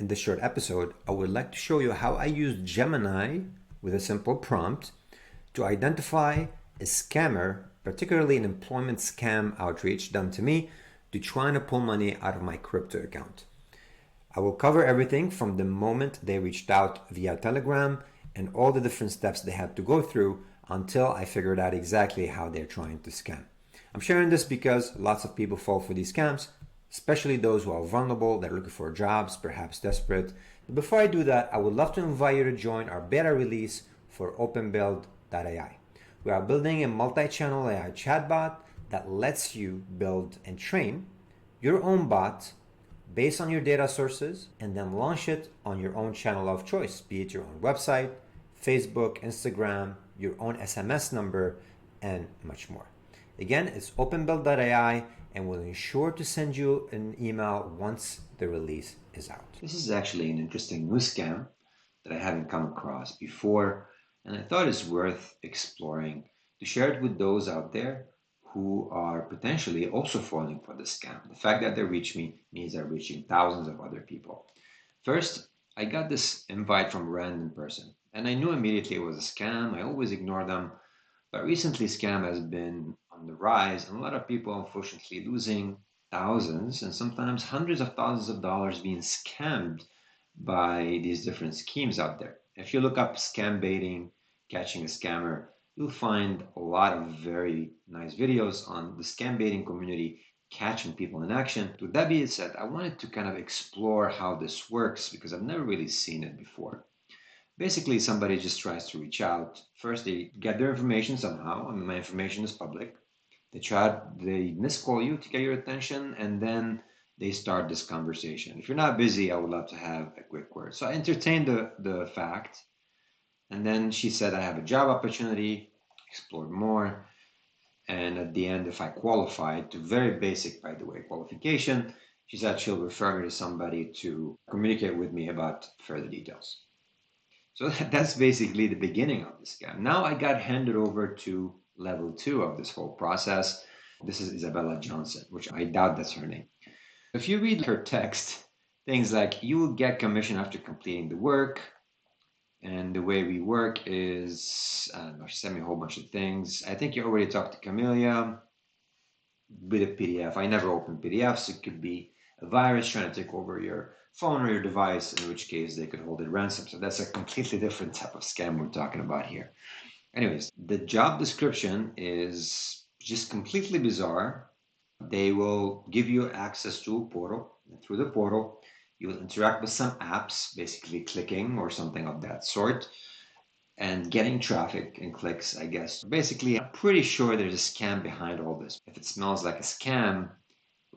In this short episode, I would like to show you how I use Gemini with a simple prompt to identify a scammer, particularly an employment scam outreach done to me to try to pull money out of my crypto account. I will cover everything from the moment they reached out via Telegram and all the different steps they had to go through until I figured out exactly how they're trying to scam. I'm sharing this because lots of people fall for these scams, especially those who are vulnerable, that are looking for jobs, perhaps desperate. But before I do that, I would love to invite you to join our beta release for OpenBuild.ai. We are building a multi-channel AI chatbot that lets you build and train your own bot based on your data sources and then launch it on your own channel of choice, be it your own website, Facebook, Instagram, your own SMS number, and much more. Again, it's OpenBuild.ai and will ensure to send you an email once the release is out. This is actually an interesting new scam that I haven't come across before, and I thought it's worth exploring to share it with those out there who are potentially also falling for the scam. The fact that they reach me means they're reaching thousands of other people. First, I got this invite from a random person, and I knew immediately it was a scam. I always ignore them. But recently, scam has been on the rise, and a lot of people, unfortunately, losing thousands and sometimes hundreds of thousands of dollars being scammed by these different schemes out there. If you look up scam baiting, catching a scammer, you'll find a lot of very nice videos on the scam baiting community catching people in action. With that being said, I wanted to kind of explore how this works because I've never really seen it before. Basically, somebody just tries to reach out. First, they get their information somehow. I mean, my information is public. They miscall you to get your attention, and then they start this conversation. If you're not busy, I would love to have a quick word. So I entertained the fact, and then she said, I have a job opportunity, explored more, and at the end, if I qualified, to very basic, by the way, qualification, she said she'll refer me to somebody to communicate with me about further details. So that's basically the beginning of the scam. Now I got handed over to level 2 of this whole process. This is Isabella Johnson, which I doubt that's her name. If you read her text, things like you will get commission after completing the work. And the way we work is, she sent me a whole bunch of things. I think you already talked to Camellia with a PDF. I never open PDFs. It could be a virus trying to take over your phone or your device, in which case they could hold it ransom. So that's a completely different type of scam we're talking about here. Anyways, the job description is just completely bizarre. They will give you access to a portal. And through the portal, you will interact with some apps, basically clicking or something of that sort, and getting traffic and clicks, I guess. Basically, I'm pretty sure there's a scam behind all this. If it smells like a scam,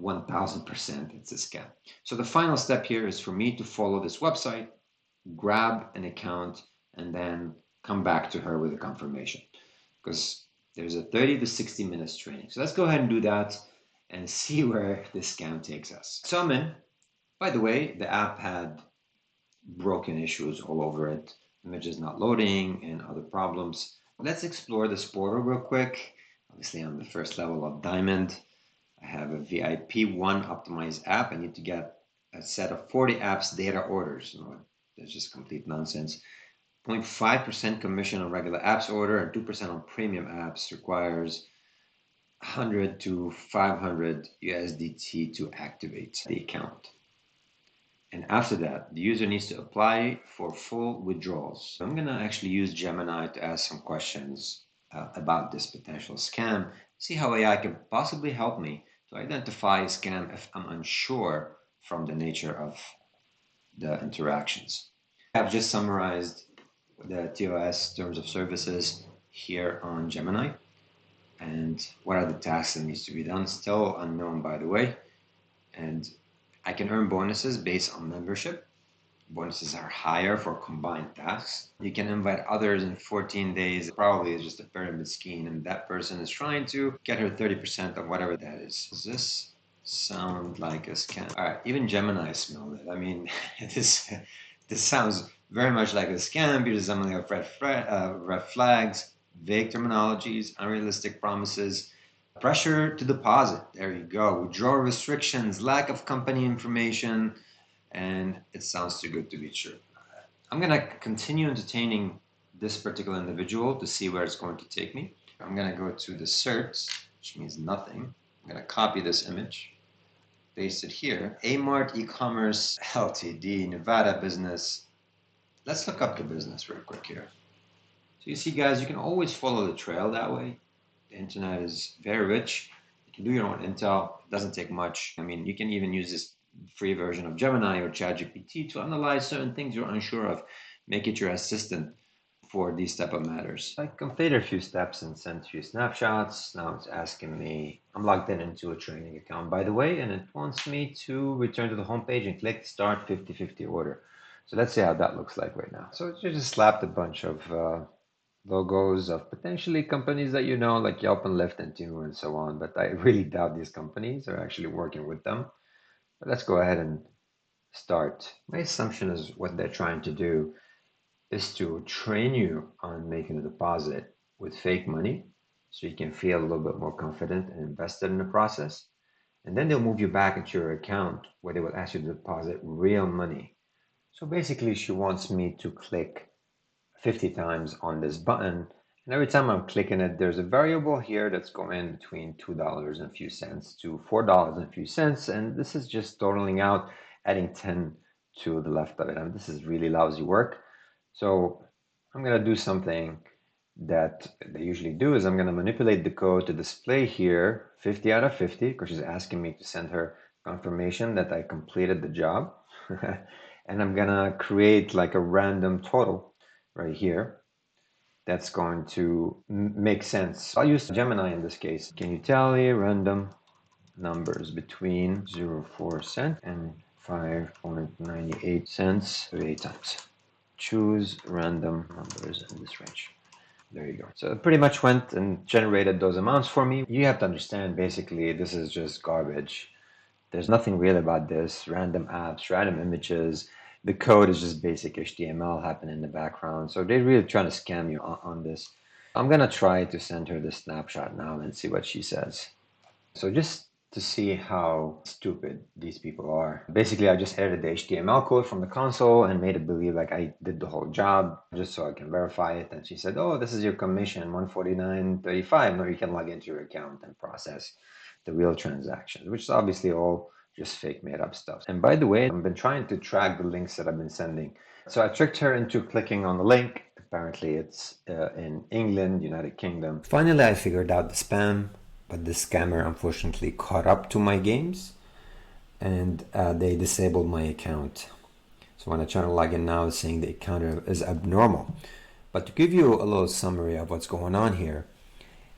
1000% it's a scam. So the final step here is for me to follow this website, grab an account, and then come back to her with a confirmation, because there's a 30 to 60 minutes training. So let's go ahead and do that and see where this scam takes us. So I'm in. By the way, the app had broken issues all over it, images not loading and other problems. Let's explore this portal real quick. Obviously, I'm the first level of Diamond. I have a VIP 1 optimized app. I need to get a set of 40 apps data orders. That's just complete nonsense. 0.5% commission on regular apps order and 2% on premium apps requires 100 to 500 USDT to activate the account. And after that, the user needs to apply for full withdrawals. So I'm going to actually use Gemini to ask some questions about this potential scam, see how AI can possibly help me to identify a scam if I'm unsure from the nature of the interactions. I've just summarized the TOS terms of services here on Gemini. And what are the tasks that needs to be done? Still unknown, by the way. And I can earn bonuses based on membership. Bonuses are higher for combined tasks. You can invite others in 14 days. Probably is just a pyramid scheme, and that person is trying to get her 30% of whatever that is. Does this sound like a scam? All right, even Gemini smelled it. I mean, this sounds very much like a scam because something like red flags, vague terminologies, unrealistic promises. Pressure to deposit. There you go. Withdrawal restrictions, lack of company information, and it sounds too good to be true. I'm going to continue entertaining this particular individual to see where it's going to take me. I'm going to go to the search, which means nothing. I'm going to copy this image, paste it here. Amart e-commerce Ltd, Nevada business. Let's look up the business real quick here. So you see, guys, you can always follow the trail that way. The internet is very rich. You can do your own intel. It doesn't take much. I mean, you can even use this free version of Gemini or ChatGPT to analyze certain things you're unsure of. Make it your assistant for these type of matters. I completed a few steps and sent a few snapshots. Now it's asking me, I'm logged in into a training account, by the way, and it wants me to return to the homepage and click Start 50/50 order. So let's see how that looks like right now. So you just slapped a bunch of logos of potentially companies that you know, like Yelp and Lyft and Temu and so on, but I really doubt these companies are actually working with them. But let's go ahead and start. My assumption is what they're trying to do is to train you on making a deposit with fake money so you can feel a little bit more confident and invested in the process. And then they'll move you back into your account where they will ask you to deposit real money. So basically, she wants me to click 50 times on this button. And every time I'm clicking it, there's a variable here that's going between $2 and a few cents to $4 and a few cents. And this is just totaling out, adding 10 to the left of it. And this is really lousy work. So I'm going to do something that they usually do is I'm going to manipulate the code to display here 50 out of 50 because she's asking me to send her confirmation that I completed the job. And I'm going to create like a random total right here that's going to make sense. I'll use Gemini in this case. Can you tally random numbers between 0.04 cents and 5.98 cents 38 times? Choose random numbers in this range. There you go. So it pretty much went and generated those amounts for me. You have to understand, basically, this is just garbage. There's nothing real about this. Random apps, random images. The code is just basic HTML happening in the background. So they're really trying to scam you on this. I'm going to try to send her this snapshot now and see what she says. So just to see how stupid these people are. Basically, I just edited the HTML code from the console and made it believe like I did the whole job just so I can verify it. And she said, oh, this is your commission, $149.35. Now you can log into your account and process the real transactions, which is obviously all just fake made up stuff. And by the way, I've been trying to track the links that I've been sending. So I tricked her into clicking on the link. Apparently it's in England, United Kingdom. Finally, I figured out the spam, but the scammer unfortunately caught up to my games and they disabled my account. So when I try to log in now, it's saying the account is abnormal. But to give you a little summary of what's going on here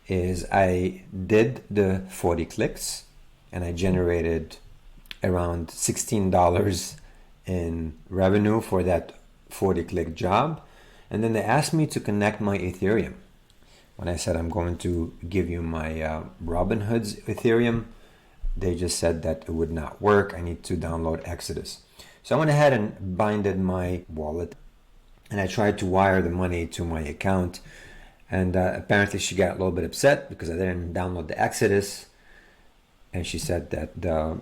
is I did the 40 clicks and I generated around $16 in revenue for that 40 click job. And then they asked me to connect my Ethereum. When I said I'm going to give you my Robinhood's Ethereum, they just said that it would not work. I need to download Exodus. So I went ahead and binded my wallet and I tried to wire the money to my account. And apparently she got a little bit upset because I didn't download the Exodus. And she said that the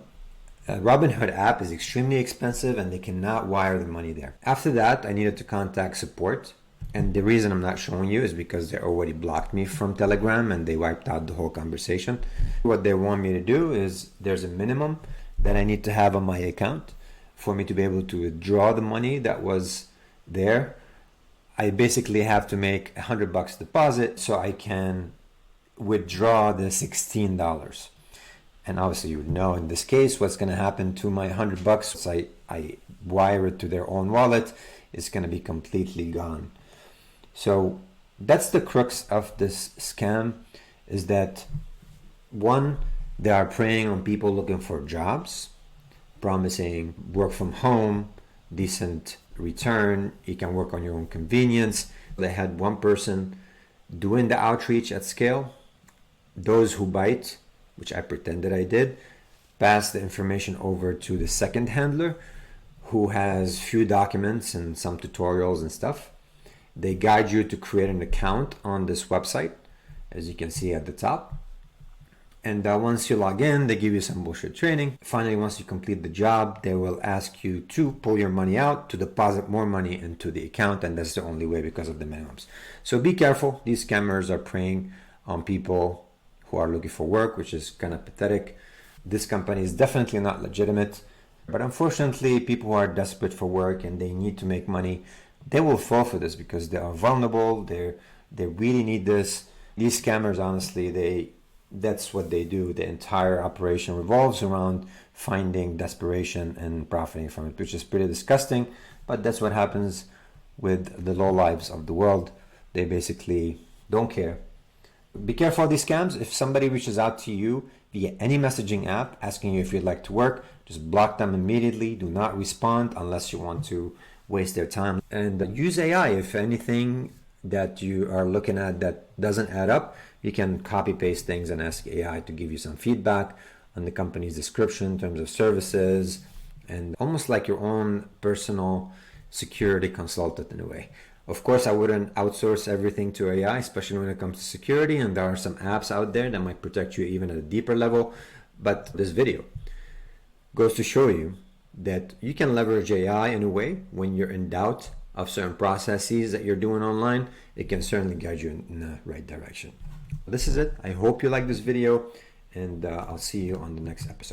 Robinhood app is extremely expensive and they cannot wire the money there. After that, I needed to contact support. And the reason I'm not showing you is because they already blocked me from Telegram and they wiped out the whole conversation. What they want me to do is there's a minimum that I need to have on my account for me to be able to withdraw the money that was there. I basically have to make $100 deposit so I can withdraw the $16. And obviously you would know in this case what's going to happen to my $100. I wire it to their own wallet. It's going to be completely gone. So that's the crux of this scam, is that one, they are preying on people looking for jobs, promising work from home, decent return, you can work on your own convenience. They had one person doing the outreach at scale. Those who bite, which I pretended I did, pass the information over to the second handler who has few documents and some tutorials and stuff. They guide you to create an account on this website, as you can see at the top. And once you log in, they give you some bullshit training. Finally, once you complete the job, they will ask you to pull your money out, to deposit more money into the account, and that's the only way because of the minimums. So be careful. These scammers are preying on people who are looking for work, which is kind of pathetic. This company is definitely not legitimate, but unfortunately, people who are desperate for work and they need to make money, they will fall for this because they are vulnerable. They really need this. These scammers, honestly, that's what they do. The entire operation revolves around finding desperation and profiting from it, which is pretty disgusting. But that's what happens with the lowlives of the world. They basically don't care. Be careful of these scams. If somebody reaches out to you via any messaging app asking you if you'd like to work, just block them immediately. Do not respond unless you want to waste their time. And use AI. If anything that you are looking at that doesn't add up, you can copy paste things and ask AI to give you some feedback on the company's description in terms of services, and almost like your own personal security consultant in a way. Of course, I wouldn't outsource everything to AI, especially when it comes to security, and there are some apps out there that might protect you even at a deeper level. But this video goes to show you that you can leverage AI in a way when you're in doubt of certain processes that you're doing online. It can certainly guide you in the right direction. This is it. I hope you like this video, and I'll see you on the next episode.